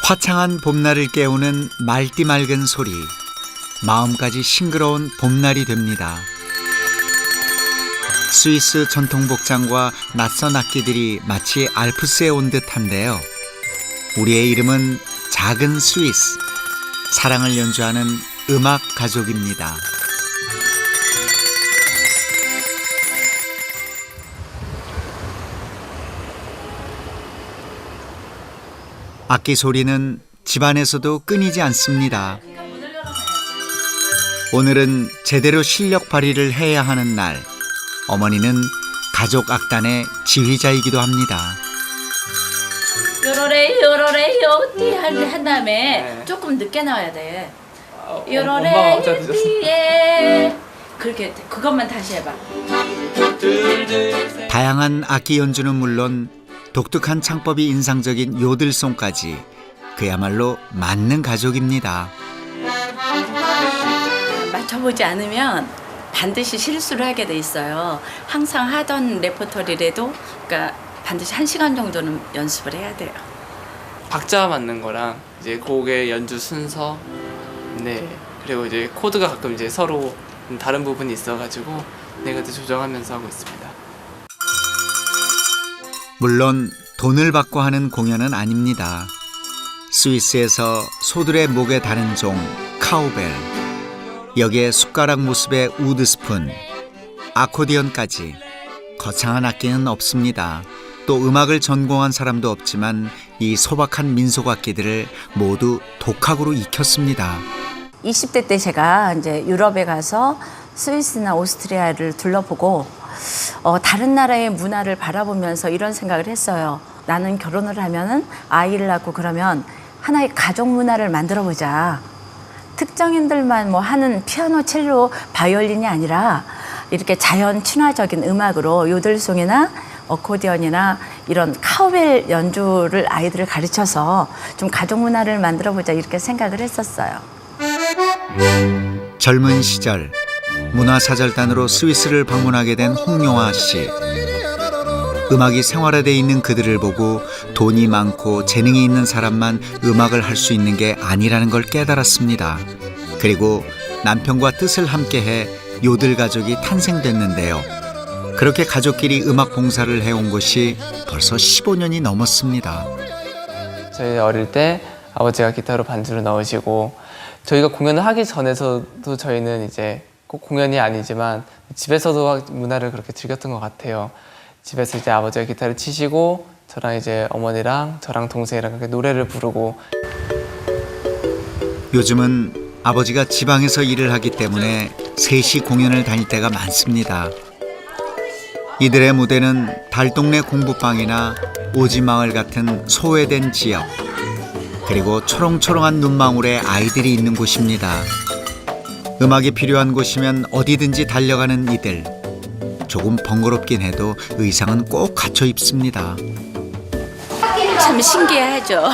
화창한 봄날을 깨우는 맑디 맑은 소리, 마음까지 싱그러운 봄날이 됩니다. 스위스 전통 복장과 낯선 악기들이 마치 알프스에 온 듯한데요. 우리의 이름은 작은 스위스, 사랑을 연주하는 음악 가족입니다. 악기 소리는 집안에서도 끊이지 않습니다. 오늘은 제대로 실력 발휘를 해야 하는 날. 어머니는 가족 악단의 지휘자이기도 합니다. 요로레 요로레 요띠 한 다음에 조금 늦게 나와야 돼. 요로레 요띠에 그렇게 그것만 다시 해봐. 다양한 악기 연주는 물론 독특한 창법이 인상적인 요들송까지 그야말로 맞는 가족입니다. 맞춰보지 않으면 반드시 실수를 하게 돼 있어요. 항상 하던 레퍼토리라도 그러니까 반드시 1시간 정도는 연습을 해야 돼요. 박자 맞는 거랑 이제 곡의 연주 순서, 네, 그리고 이제 코드가 가끔 이제 서로 다른 부분이 있어가지고 그것도 조정하면서 하고 있습니다. 물론 돈을 받고 하는 공연은 아닙니다. 스위스에서 소들의 목에 다른 종 카우벨, 여기에 숟가락 모습의 우드스푼, 아코디언까지 거창한 악기는 없습니다. 또 음악을 전공한 사람도 없지만 이 소박한 민속악기들을 모두 독학으로 익혔습니다. 20대 때 제가 이제 유럽에 가서 스위스나 오스트리아를 둘러보고 다른 나라의 문화를 바라보면서 이런 생각을 했어요. 나는 결혼을 하면은 아이를 낳고 그러면 하나의 가족 문화를 만들어 보자. 특정인들만 뭐 하는 피아노, 첼로, 바이올린이 아니라 이렇게 자연 친화적인 음악으로 요들송이나 어코디언이나 이런 카우벨 연주를 아이들을 가르쳐서 좀 가족 문화를 만들어 보자 이렇게 생각을 했었어요. 젊은 시절 문화사절단으로 스위스를 방문하게 된 홍용화 씨. 음악이 생활화되어 있는 그들을 보고 돈이 많고 재능이 있는 사람만 음악을 할 수 있는 게 아니라는 걸 깨달았습니다. 그리고 남편과 뜻을 함께해 요들 가족이 탄생됐는데요. 그렇게 가족끼리 음악 봉사를 해온 것이 벌써 15년이 넘었습니다. 저희 어릴 때 아버지가 기타로 반주를 넣으시고 저희가 공연을 하기 전에서도 저희는 이제 꼭 공연이 아니지만 집에서도 문화를 그렇게 즐겼던 것 같아요. 집에서 이제 아버지가 기타를 치시고 저랑 이제 어머니랑 저랑 동생이랑 그렇게 노래를 부르고. 요즘은 아버지가 지방에서 일을 하기 때문에 셋이 공연을 다닐 때가 많습니다. 이들의 무대는 달동네 공부방이나 오지마을 같은 소외된 지역, 그리고 초롱초롱한 눈망울의 아이들이 있는 곳입니다. 음악이 필요한 곳이면 어디든지 달려가는 이들. 조금 번거롭긴 해도 의상은 꼭 갖춰 입습니다. 참 신기하죠.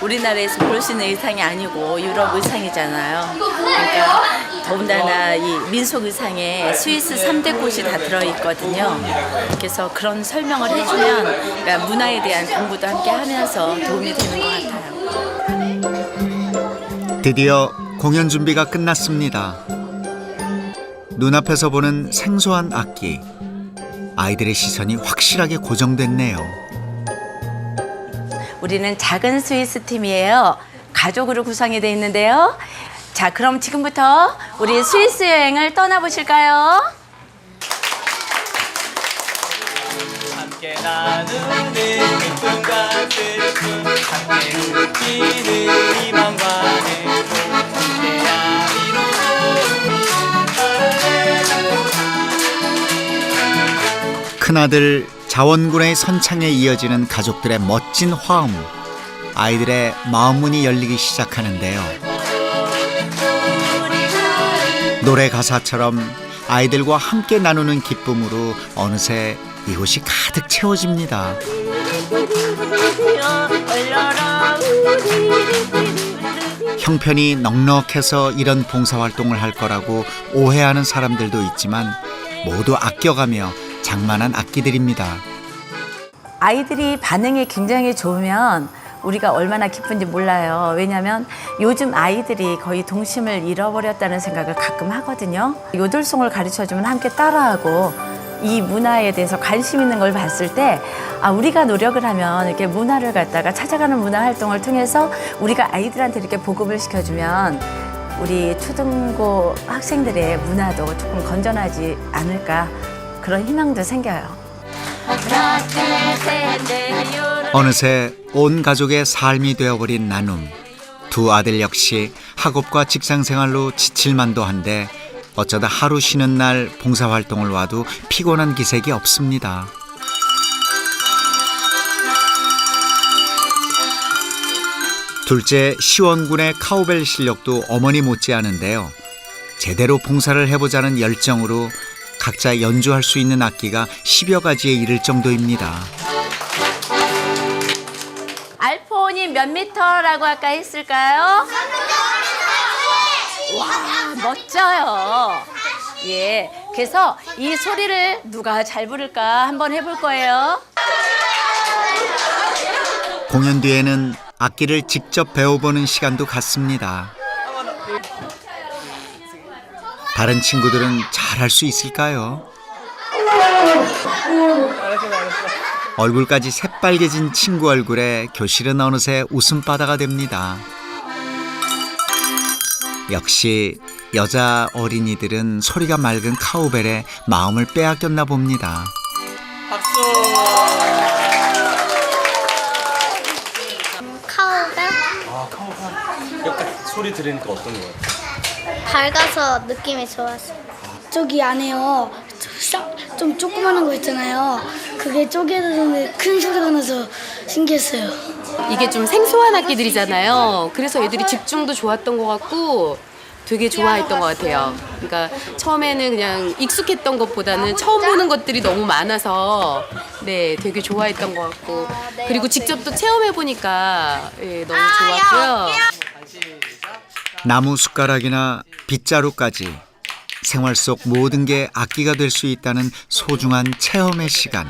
우리나라에서 볼 수 있는 의상이 아니고 유럽 의상이잖아요. 그러니까 더군다나 이 민속 의상에 스위스 3대 꽃이 다 들어있거든요. 그래서 그런 설명을 해주면 그러니까 문화에 대한 공부도 함께 하면서 도움이 되는 것 같아요. 드디어 공연 준비가 끝났습니다. 눈앞에서 보는 생소한 악기. 아이들의 시선이 확실하게 고정됐네요. 우리는 작은 스위스 팀이에요. 가족으로 구성이 되어 있는데요. 자, 그럼 지금부터 우리 스위스 여행을 떠나보실까요? 함께 나누는 기쁨과 슬픔, 함께 웃기는 희망과 행복, 함께야 큰아들 자원군의 선창에 이어지는 가족들의 멋진 화음. 아이들의 마음문이 열리기 시작하는데요. 노래 가사처럼 아이들과 함께 나누는 기쁨으로 어느새 이곳이 가득 채워집니다. 형편이 넉넉해서 이런 봉사활동을 할 거라고 오해하는 사람들도 있지만 모두 아껴가며 장만한 악기들입니다. 아이들이 반응이 굉장히 좋으면 우리가 얼마나 기쁜지 몰라요. 왜냐하면 요즘 아이들이 거의 동심을 잃어버렸다는 생각을 가끔 하거든요. 요들송을 가르쳐주면 함께 따라하고 이 문화에 대해서 관심 있는 걸 봤을 때 우리가 노력을 하면 이렇게 문화를 갖다가 찾아가는 문화 활동을 통해서 우리가 아이들한테 이렇게 보급을 시켜주면 우리 초등고 학생들의 문화도 조금 건전하지 않을까 그런 희망도 생겨요. 어느새 온 가족의 삶이 되어버린 나눔. 두 아들 역시 학업과 직장생활로 지칠만도 한데 어쩌다 하루 쉬는 날 봉사활동을 와도 피곤한 기색이 없습니다. 둘째 시원군의 카우벨 실력도 어머니 못지않은데요. 제대로 봉사를 해보자는 열정으로 각자 연주할 수 있는 악기가 10여 가지에 이를 정도입니다. 알폰이 몇 미터라고 아까 했을까요? 와, 멋져요. 예, 그래서 이 소리를 누가 잘 부를까 한번 해볼 거예요. 공연 뒤에는 악기를 직접 배워보는 시간도 갖습니다. 다른 친구들은 잘할 수 있을까요? 얼굴까지 새빨개진 친구 얼굴에 교실은 어느새 웃음바다가 됩니다. 역시 여자 어린이들은 소리가 맑은 카우벨에 마음을 빼앗겼나 봅니다. 카우벨? 소리 들으니까 어떤 거 같아요? 밝아서 느낌이 좋았어요. 저기 안에요. 좀 조그마한 거 있잖아요. 그게 쪼개지는데 큰 소리가 나서 신기했어요. 이게 좀 생소한 악기들이잖아요. 그래서 애들이 집중도 좋았던 것 같고 되게 좋아했던 것 같아요. 그러니까 처음에는 그냥 익숙했던 것보다는 처음 보는 것들이 너무 많아서 네, 되게 좋아했던 것 같고 그리고 직접 또 체험해보니까 예, 너무 좋았고요. 나무 숟가락이나 빗자루까지 생활 속 모든 게 악기가 될 수 있다는 소중한 체험의 시간.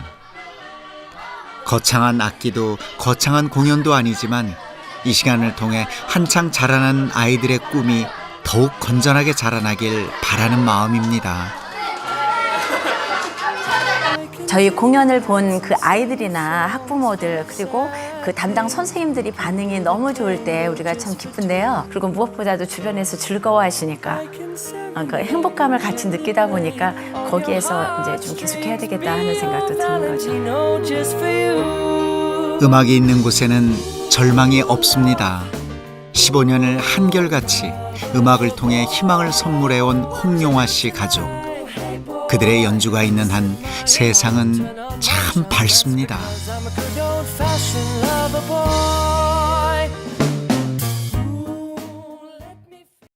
거창한 악기도 거창한 공연도 아니지만 이 시간을 통해 한창 자라난 아이들의 꿈이 더욱 건전하게 자라나길 바라는 마음입니다. 저희 공연을 본 그 아이들이나 학부모들 그리고 그 담당 선생님들이 반응이 너무 좋을 때 우리가 참 기쁜데요. 그리고 무엇보다도 주변에서 즐거워하시니까 그 행복감을 같이 느끼다 보니까 거기에서 이제 좀 계속해야 되겠다 하는 생각도 드는 거죠. 음악이 있는 곳에는 절망이 없습니다. 15년을 한결같이 음악을 통해 희망을 선물해온 홍용화 씨 가족. 그들의 연주가 있는 한 세상은 참 밝습니다. I'm a good old-fashioned lover boy.